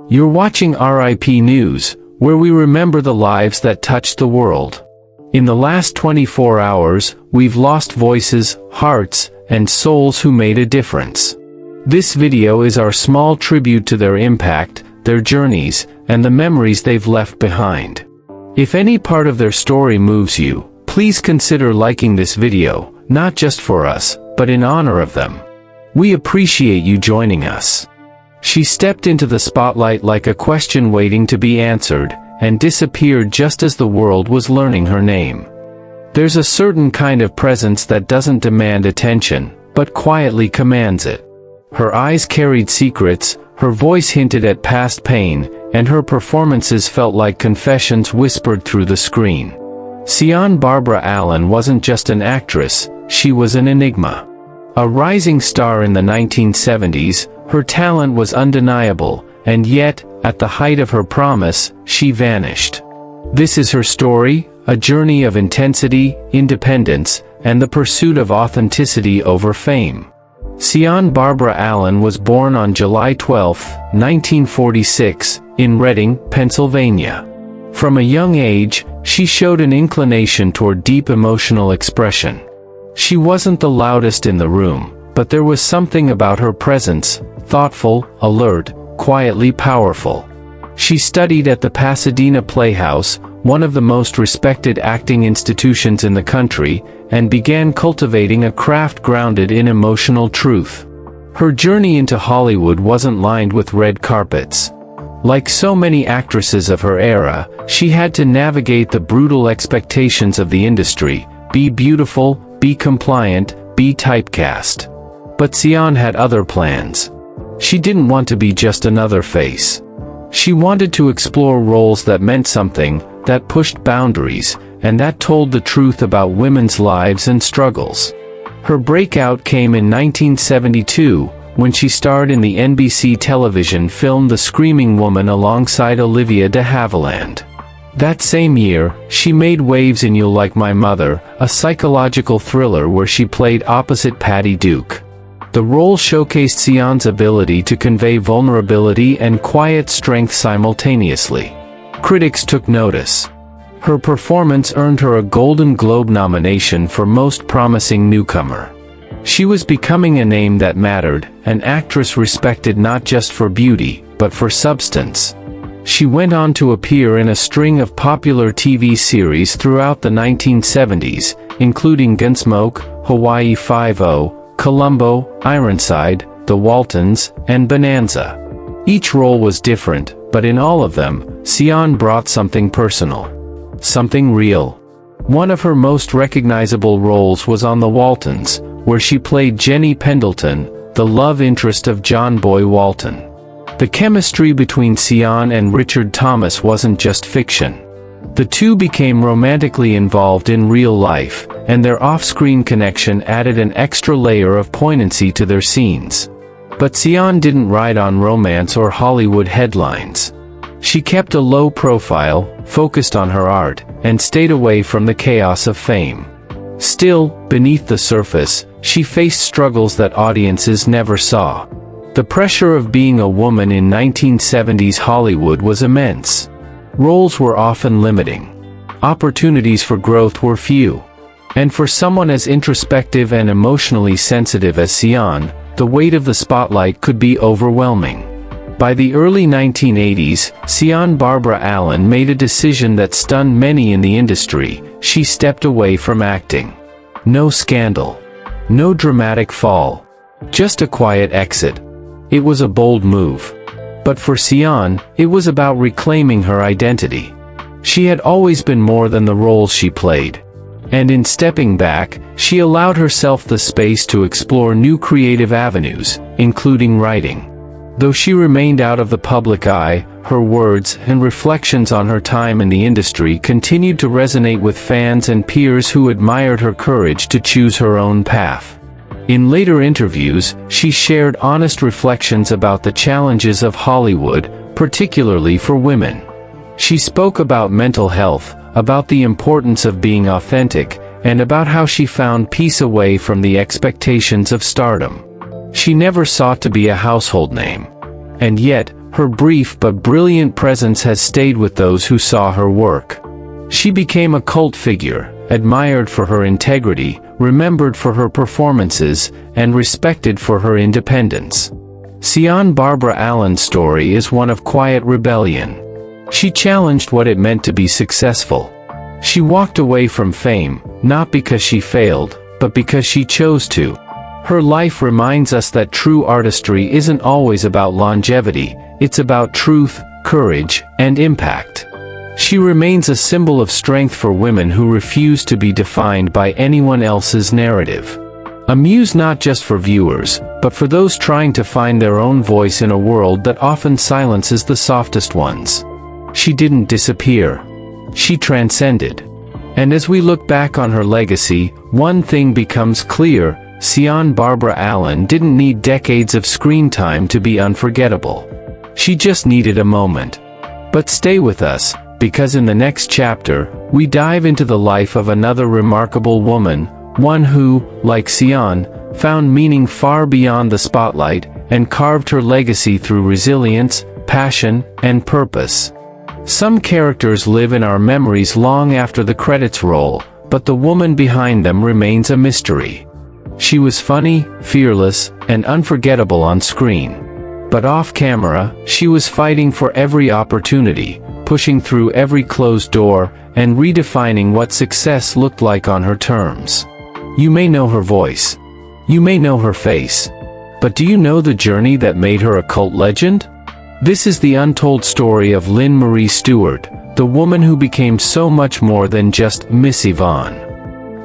You're watching RIP News, where we remember the lives that touched the world. In the last 24 hours, we've lost voices, hearts, and souls who made a difference. This video is our small tribute to their impact, their journeys, and the memories they've left behind. If any part of their story moves you, please consider liking this video, not just for us, but in honor of them. We appreciate you joining us. She stepped into the spotlight like a question waiting to be answered, and disappeared just as the world was learning her name. There's a certain kind of presence that doesn't demand attention, but quietly commands it. Her eyes carried secrets, her voice hinted at past pain, and her performances felt like confessions whispered through the screen. Sian Barbara Allen wasn't just an actress, she was an enigma. A rising star in the 1970s, her talent was undeniable, and yet, at the height of her promise, she vanished. This is her story, a journey of intensity, independence, and the pursuit of authenticity over fame. Sian Barbara Allen was born on July 12, 1946, in Reading, Pennsylvania. From a young age, she showed an inclination toward deep emotional expression. She wasn't the loudest in the room, but there was something about her presence, thoughtful, alert, quietly powerful. She studied at the Pasadena Playhouse, one of the most respected acting institutions in the country, and began cultivating a craft grounded in emotional truth. Her journey into Hollywood wasn't lined with red carpets. Like so many actresses of her era, she had to navigate the brutal expectations of the industry: be beautiful, be compliant, be typecast. But Sian had other plans. She didn't want to be just another face. She wanted to explore roles that meant something, that pushed boundaries, and that told the truth about women's lives and struggles. Her breakout came in 1972, when she starred in the NBC television film The Screaming Woman alongside Olivia de Havilland. That same year, she made waves in You'll Like My Mother, a psychological thriller where she played opposite Patty Duke. The role showcased Sian's ability to convey vulnerability and quiet strength simultaneously. Critics took notice. Her performance earned her a Golden Globe nomination for Most Promising Newcomer. She was becoming a name that mattered, an actress respected not just for beauty, but for substance. She went on to appear in a string of popular TV series throughout the 1970s, including Gunsmoke, Hawaii Five-0, Columbo, Ironside, The Waltons, and Bonanza. Each role was different, but in all of them, Sian brought something personal. Something real. One of her most recognizable roles was on The Waltons, where she played Jenny Pendleton, the love interest of John Boy Walton. The chemistry between Sian and Richard Thomas wasn't just fiction. The two became romantically involved in real life, and their off-screen connection added an extra layer of poignancy to their scenes. But Sian didn't ride on romance or Hollywood headlines. She kept a low profile, focused on her art, and stayed away from the chaos of fame. Still, beneath the surface, she faced struggles that audiences never saw. The pressure of being a woman in 1970s Hollywood was immense. Roles were often limiting. Opportunities for growth were few. And for someone as introspective and emotionally sensitive as Sian, the weight of the spotlight could be overwhelming. By the early 1980s, Sian Barbara Allen made a decision that stunned many in the industry. She stepped away from acting. No scandal. No dramatic fall. Just a quiet exit. It was a bold move. But for Sian, it was about reclaiming her identity. She had always been more than the roles she played. And in stepping back, she allowed herself the space to explore new creative avenues, including writing. Though she remained out of the public eye, her words and reflections on her time in the industry continued to resonate with fans and peers who admired her courage to choose her own path. In later interviews, she shared honest reflections about the challenges of Hollywood, particularly for women. She spoke about mental health, about the importance of being authentic, and about how she found peace away from the expectations of stardom. She never sought to be a household name. And yet, Her brief but brilliant presence has stayed with those who saw her work. She became a cult figure, admired for her integrity, remembered for her performances, and respected for her independence. Sian Barbara Allen's story is one of quiet rebellion. She challenged what it meant to be successful. She walked away from fame, not because she failed, but because she chose to. Her life reminds us that true artistry isn't always about longevity, it's about truth, courage, and impact. She remains a symbol of strength for women who refuse to be defined by anyone else's narrative. A muse not just for viewers, but for those trying to find their own voice in a world that often silences the softest ones. She didn't disappear. She transcended. And as we look back on her legacy, one thing becomes clear: Sian Barbara Allen didn't need decades of screen time to be unforgettable. She just needed a moment. But stay with us, because in the next chapter, we dive into the life of another remarkable woman, one who, like Sian, found meaning far beyond the spotlight, and carved her legacy through resilience, passion, and purpose. Some characters live in our memories long after the credits roll, but the woman behind them remains a mystery. She was funny, fearless, and unforgettable on screen. But off-camera, she was fighting for every opportunity, pushing through every closed door, and redefining what success looked like on her terms. You may know her voice. You may know her face. But do you know the journey that made her a cult legend? This is the untold story of Lynn Marie Stewart, the woman who became so much more than just Miss Yvonne.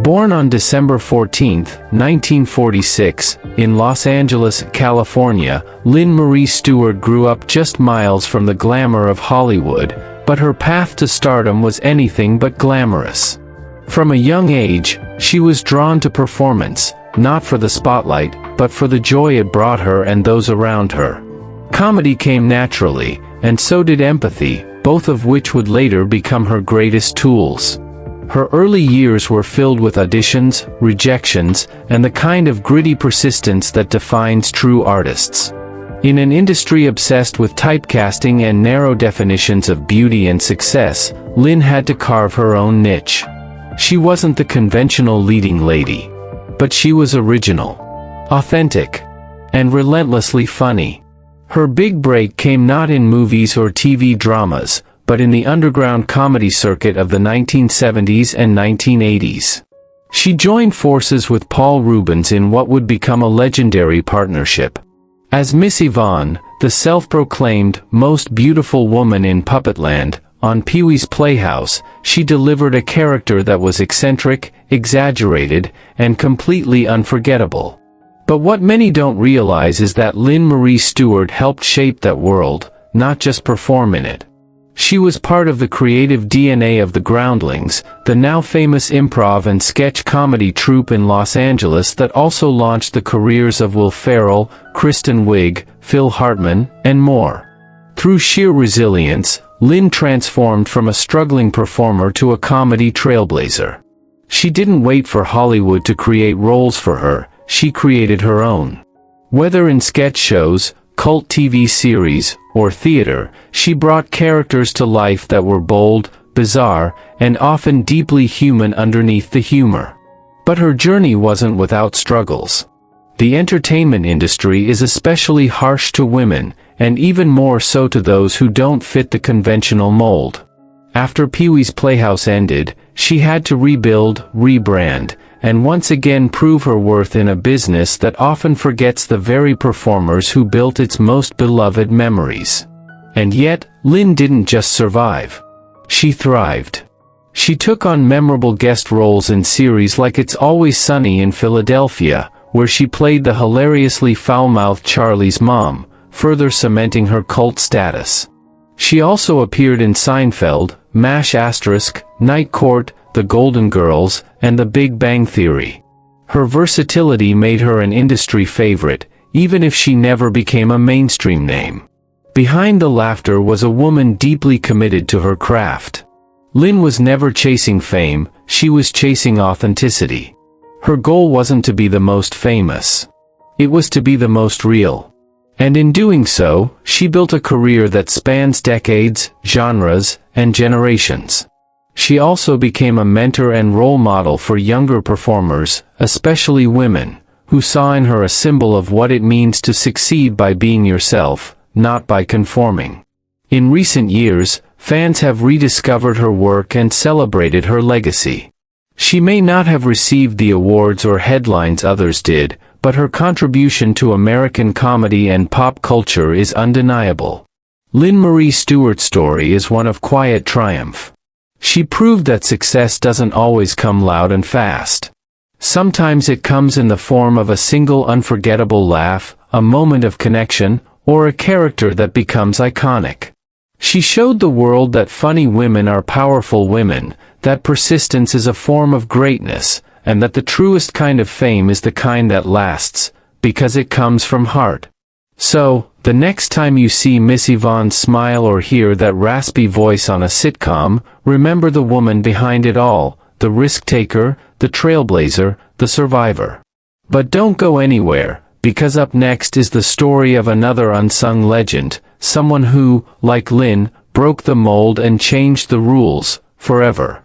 Born on December 14, 1946, in Los Angeles, California, Lynn Marie Stewart grew up just miles from the glamour of Hollywood, but her path to stardom was anything but glamorous. From a young age, she was drawn to performance, not for the spotlight, but for the joy it brought her and those around her. Comedy came naturally, and so did empathy, both of which would later become her greatest tools. Her early years were filled with auditions, rejections, and the kind of gritty persistence that defines true artists. In an industry obsessed with typecasting and narrow definitions of beauty and success, Lynn had to carve her own niche. She wasn't the conventional leading lady. But she was original, authentic, and relentlessly funny. Her big break came not in movies or TV dramas, but in the underground comedy circuit of the 1970s and 1980s. She joined forces with Paul Reubens in what would become a legendary partnership. As Miss Yvonne, the self-proclaimed most beautiful woman in Puppetland, on Pee-wee's Playhouse, she delivered a character that was eccentric, exaggerated, and completely unforgettable. But what many don't realize is that Lynn Marie Stewart helped shape that world, not just perform in it. She was part of the creative DNA of the Groundlings, the now famous improv and sketch comedy troupe in Los Angeles that also launched the careers of Will Ferrell, Kristen Wiig, Phil Hartman, and more. Through sheer resilience, Lynn transformed from a struggling performer to a comedy trailblazer. She didn't wait for Hollywood to create roles for her, she created her own. Whether in sketch shows, cult TV series, or theater, she brought characters to life that were bold, bizarre, and often deeply human underneath the humor. But her journey wasn't without struggles. The entertainment industry is especially harsh to women, and even more so to those who don't fit the conventional mold. After Pee-wee's Playhouse ended, she had to rebuild, rebrand, and once again prove her worth in a business that often forgets the very performers who built its most beloved memories. And yet, Lynn didn't just survive. She thrived. She took on memorable guest roles in series like It's Always Sunny in Philadelphia, where she played the hilariously foul-mouthed Charlie's mom, further cementing her cult status. She also appeared in Seinfeld, MASH*, Night Court, The Golden Girls, and The Big Bang Theory. Her versatility made her an industry favorite, even if she never became a mainstream name. Behind the laughter was a woman deeply committed to her craft. Lynn was never chasing fame, she was chasing authenticity. Her goal wasn't to be the most famous. It was to be the most real. And in doing so, she built a career that spans decades, genres, and generations. She also became a mentor and role model for younger performers, especially women, who saw in her a symbol of what it means to succeed by being yourself, not by conforming. In recent years, fans have rediscovered her work and celebrated her legacy. She may not have received the awards or headlines others did, but her contribution to American comedy and pop culture is undeniable. Lynn Marie Stewart's story is one of quiet triumph. She proved that success doesn't always come loud and fast. Sometimes it comes in the form of a single unforgettable laugh, a moment of connection, or a character that becomes iconic. She showed the world that funny women are powerful women, that persistence is a form of greatness, and that the truest kind of fame is the kind that lasts, because it comes from heart. So, the next time you see Miss Yvonne smile or hear that raspy voice on a sitcom, remember the woman behind it all, the risk-taker, the trailblazer, the survivor. But don't go anywhere, because up next is the story of another unsung legend, someone who, like Lynn, broke the mold and changed the rules, forever.